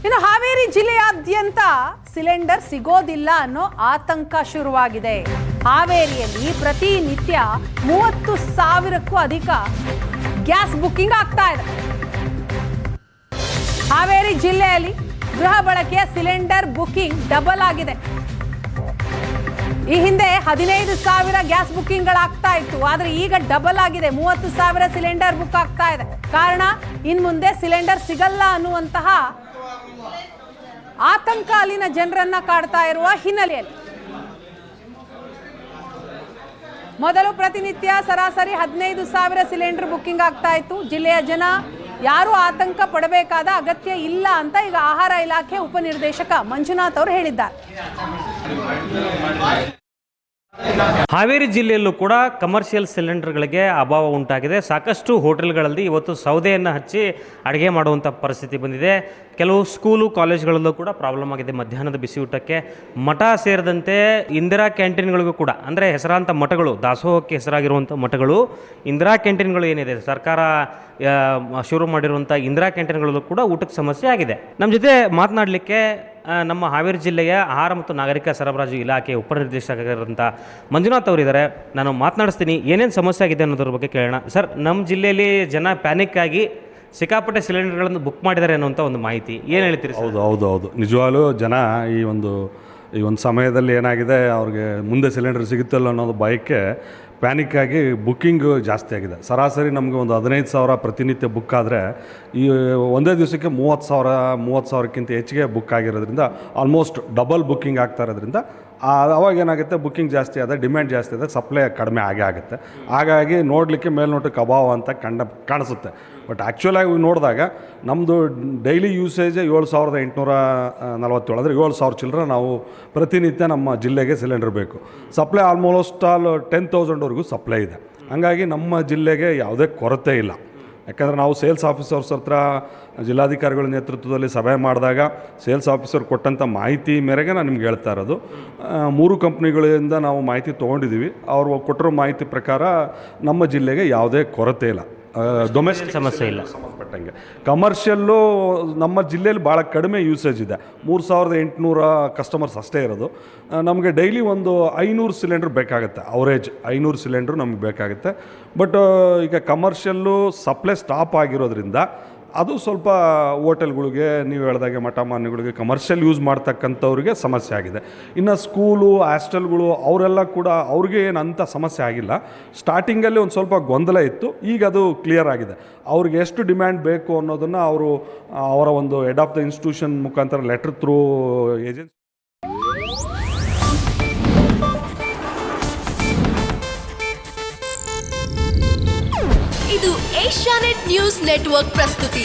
ಇನ್ನು ಹಾವೇರಿ ಜಿಲ್ಲೆಯಾದ್ಯಂತ ಸಿಲಿಂಡರ್ ಸಿಗೋದಿಲ್ಲ ಅನ್ನೋ ಆತಂಕ ಶುರುವಾಗಿದೆ. ಹಾವೇರಿಯಲ್ಲಿ ಪ್ರತಿನಿತ್ಯ 30,000ಕ್ಕೂ ಅಧಿಕ ಗ್ಯಾಸ್ ಬುಕ್ಕಿಂಗ್ ಆಗ್ತಾ ಇದೆ. ಹಾವೇರಿ ಜಿಲ್ಲೆಯಲ್ಲಿ ಗೃಹ ಬಳಕೆಯ ಸಿಲಿಂಡರ್ ಬುಕ್ಕಿಂಗ್ ಡಬಲ್ ಆಗಿದೆ. ಈ ಹಿಂದೆ 15,000 ಗ್ಯಾಸ್ ಬುಕ್ಕಿಂಗ್ಗಳಾಗ್ತಾ ಇತ್ತು, ಆದ್ರೆ ಈಗ ಡಬಲ್ ಆಗಿದೆ. 30,000 ಸಿಲಿಂಡರ್ ಬುಕ್ ಆಗ್ತಾ ಇದೆ. ಕಾರಣ ಇನ್ ಮುಂದೆ ಸಿಲಿಂಡರ್ ಸಿಗಲ್ಲ ಅನ್ನುವಂತಹ ಆತಂಕ ಅಲ್ಲಿನ ಜನರನ್ನ ಕಾಡ್ತಾ ಇರುವ ಹಿನ್ನೆಲೆಯಲ್ಲಿ ಮೊದಲು ಪ್ರತಿನಿತ್ಯ ಸರಾಸರಿ 15,000 ಸಿಲಿಂಡರ್ ಬುಕ್ಕಿಂಗ್ ಆಗ್ತಾ ಇತ್ತು. ಜಿಲ್ಲೆಯ ಜನ ಯಾರು ಆತಂಕ ಪಡಬೇಕಾದ ಅಗತ್ಯ ಇಲ್ಲ ಅಂತ ಈಗ ಆಹಾರ ಇಲಾಖೆ ಉಪನಿರ್ದೇಶಕ ಮಂಜುನಾಥ್ ಅವರು ಹೇಳಿದ್ದಾರೆ. ಹಾವೇರಿ ಜಿಲ್ಲೆಯಲ್ಲೂ ಕೂಡ ಕಮರ್ಷಿಯಲ್ ಸಿಲಿಂಡರ್ಗಳಿಗೆ ಅಭಾವ ಉಂಟಾಗಿದೆ. ಸಾಕಷ್ಟು ಹೋಟೆಲ್ಗಳಲ್ಲಿ ಇವತ್ತು ಸೌದೆಯನ್ನು ಹಚ್ಚಿ ಅಡುಗೆ ಮಾಡುವಂಥ ಪರಿಸ್ಥಿತಿ ಬಂದಿದೆ. ಕೆಲವು ಸ್ಕೂಲು ಕಾಲೇಜ್ಗಳಲ್ಲೂ ಕೂಡ ಪ್ರಾಬ್ಲಮ್ ಆಗಿದೆ ಮಧ್ಯಾಹ್ನದ ಬಿಸಿ ಊಟಕ್ಕೆ. ಮಠ ಸೇರಿದಂತೆ ಇಂದಿರಾ ಕ್ಯಾಂಟೀನ್ಗಳಿಗೂ ಕೂಡ, ಅಂದರೆ ಹೆಸರಾಂತ ಮಠಗಳು, ದಾಸೋಹಕ್ಕೆ ಹೆಸರಾಗಿರುವಂಥ ಮಠಗಳು, ಇಂದಿರಾ ಕ್ಯಾಂಟೀನ್ಗಳು ಏನಿದೆ ಸರ್ಕಾರ ಶುರು ಮಾಡಿರುವಂಥ ಇಂದಿರಾ ಕ್ಯಾಂಟೀನ್ಗಳಲ್ಲೂ ಕೂಡ ಊಟಕ್ಕೆ ಸಮಸ್ಯೆ ಆಗಿದೆ. ನಮ್ಮ ಜೊತೆ ಮಾತನಾಡಲಿಕ್ಕೆ ನಮ್ಮ ಹಾವೇರಿ ಜಿಲ್ಲೆಯ ಆಹಾರ ಮತ್ತು ನಾಗರಿಕ ಸರಬರಾಜು ಇಲಾಖೆ ಉಪನಿರ್ದೇಶಕರಾದಂಥ ಮಂಜುನಾಥ್ ಅವರಿದ್ದಾರೆ. ನಾನು ಮಾತನಾಡಿಸ್ತೀನಿ, ಏನೇನು ಸಮಸ್ಯೆ ಆಗಿದೆ ಅನ್ನೋದ್ರ ಬಗ್ಗೆ ಕೇಳೋಣ. ಸರ್, ನಮ್ಮ ಜಿಲ್ಲೆಯಲ್ಲಿ ಜನ ಪ್ಯಾನಿಕ್ ಆಗಿ ಸಿಕ್ಕಾಪಟ್ಟೆ ಸಿಲಿಂಡರ್ಗಳನ್ನು ಬುಕ್ ಮಾಡಿದ್ದಾರೆ ಅನ್ನೋಂಥ ಒಂದು ಮಾಹಿತಿ ಏನು ಹೇಳ್ತೀರಿ? ಹೌದು ನಿಜವಾಗ್ಲೂ ಜನ ಈ ಒಂದು ಸಮಯದಲ್ಲಿ ಏನಾಗಿದೆ, ಅವ್ರಿಗೆ ಮುಂದೆ ಸಿಲಿಂಡರ್ ಸಿಗುತ್ತಲ್ಲ ಅನ್ನೋದು ಭಯಕ್ಕೆ ಪ್ಯಾನಿಕ್ ಆಗಿ ಬುಕ್ಕಿಂಗು ಜಾಸ್ತಿ ಆಗಿದೆ. ಸರಾಸರಿ ನಮಗೆ ಒಂದು 15,000 ಪ್ರತಿನಿತ್ಯ ಬುಕ್ ಆದರೆ ಈ ಒಂದೇ ದಿವಸಕ್ಕೆ 30,000ಕ್ಕಿಂತ ಹೆಚ್ಚಿಗೆ ಬುಕ್ ಆಗಿರೋದ್ರಿಂದ ಆಲ್ಮೋಸ್ಟ್ ಡಬಲ್ ಬುಕ್ಕಿಂಗ್ ಆಗ್ತಾ ಇರೋದ್ರಿಂದ ಅವಾಗ ಏನಾಗುತ್ತೆ, ಬುಕ್ಕಿಂಗ್ ಜಾಸ್ತಿ ಆದರೆ ಡಿಮ್ಯಾಂಡ್ ಜಾಸ್ತಿ ಆದರೆ ಸಪ್ಲೈ ಕಡಿಮೆ ಆಗೇ ಆಗುತ್ತೆ. ಹಾಗಾಗಿ ನೋಡಲಿಕ್ಕೆ ಮೇಲ್ನೋಟಕ್ಕೆ ಅಭಾವ ಅಂತ ಕಾಣಿಸುತ್ತೆ. ಬಟ್ ಆ್ಯಕ್ಚುಲಾಗಿ ನೋಡಿದಾಗ ನಮ್ಮದು ಡೈಲಿ ಯೂಸೇಜ್ 7,847 ಅಂದರೆ 7,000 ಚಿಲ್ಲರೆ ನಾವು ಪ್ರತಿನಿತ್ಯ ನಮ್ಮ ಜಿಲ್ಲೆಗೆ ಸಿಲಿಂಡರ್ ಬೇಕು. ಸಪ್ಲೈ ಆಲ್ಮೋಸ್ಟ್ ಆಲ್ 10,000ವರೆಗೂ ಸಪ್ಲೈ ಇದೆ. ಹಾಗಾಗಿ ನಮ್ಮ ಜಿಲ್ಲೆಗೆ ಯಾವುದೇ ಕೊರತೆ ಇಲ್ಲ. ಯಾಕಂದರೆ ನಾವು ಸೇಲ್ಸ್ ಆಫೀಸರ್ಸ್ ಹತ್ರ ಜಿಲ್ಲಾಧಿಕಾರಿಗಳ ನೇತೃತ್ವದಲ್ಲಿ ಸಭೆ ಮಾಡಿದಾಗ ಸೇಲ್ಸ್ ಆಫೀಸರ್ ಕೊಟ್ಟಂಥ ಮಾಹಿತಿ ಮೇರೆಗೆ ನಾನು ನಿಮ್ಗೆ ಹೇಳ್ತಾ ಇರೋದು. 3 ಕಂಪ್ನಿಗಳಿಂದ ನಾವು ಮಾಹಿತಿ ತೊಗೊಂಡಿದ್ದೀವಿ. ಅವರು ಕೊಟ್ಟಿರೋ ಮಾಹಿತಿ ಪ್ರಕಾರ ನಮ್ಮ ಜಿಲ್ಲೆಗೆ ಯಾವುದೇ ಕೊರತೆ ಇಲ್ಲ. ಡೊಮೆಸ್ಟಿಕ್ ಸಮಸ್ಯೆ ಇಲ್ಲ. ಸಂಬಂಧಪಟ್ಟಂಗೆ ಕಮರ್ಷಿಯಲ್ಲು ನಮ್ಮ ಜಿಲ್ಲೆಯಲ್ಲಿ ಭಾಳ ಕಡಿಮೆ ಯೂಸೇಜ್ ಇದೆ. 3,800 ಕಸ್ಟಮರ್ಸ್ ಅಷ್ಟೇ ಇರೋದು. ನಮಗೆ ಡೈಲಿ ಒಂದು 500 ಸಿಲಿಂಡ್ರ್ ಬೇಕಾಗುತ್ತೆ. ಅವರೇಜ್ 500 ಸಿಲಿಂಡ್ರು ನಮಗೆ ಬೇಕಾಗುತ್ತೆ. ಬಟ್ ಈಗ ಕಮರ್ಷಿಯಲ್ಲು ಸಪ್ಲೈ ಸ್ಟಾಪ್ ಆಗಿರೋದ್ರಿಂದ ಅದು ಸ್ವಲ್ಪ ಹೋಟೆಲ್ಗಳಿಗೆ, ನೀವು ಹೇಳಿದಾಗೆ ಮಠ ಮಾನ್ಯಗಳಿಗೆ, ಕಮರ್ಷಿಯಲ್ ಯೂಸ್ ಮಾಡ್ತಕ್ಕಂಥವ್ರಿಗೆ ಸಮಸ್ಯೆ ಆಗಿದೆ. ಇನ್ನು ಸ್ಕೂಲು, ಹಾಸ್ಟೆಲ್ಗಳು ಅವರೆಲ್ಲ ಕೂಡ ಅವ್ರಿಗೆ ಏನಂತ ಸಮಸ್ಯೆ ಆಗಿಲ್ಲ. ಸ್ಟಾರ್ಟಿಂಗಲ್ಲಿ ಒಂದು ಸ್ವಲ್ಪ ಗೊಂದಲ ಇತ್ತು, ಈಗ ಅದು ಕ್ಲಿಯರ್ ಆಗಿದೆ. ಅವ್ರಿಗೆ ಎಷ್ಟು ಡಿಮ್ಯಾಂಡ್ ಬೇಕು ಅನ್ನೋದನ್ನು ಅವರ ಒಂದು ಹೆಡ್ ಆಫ್ ದ ಇನ್ಸ್ಟಿಟ್ಯೂಷನ್ ಮುಖಾಂತರ ಲೆಟರ್ ಥ್ರೂ ಏಜೆನ್ಸಿ. ಇದು ಏಷ್ಯಾನೆಟ್ ನ್ಯೂಸ್ ನೆಟ್ವರ್ಕ್ ಪ್ರಸ್ತುತಿ.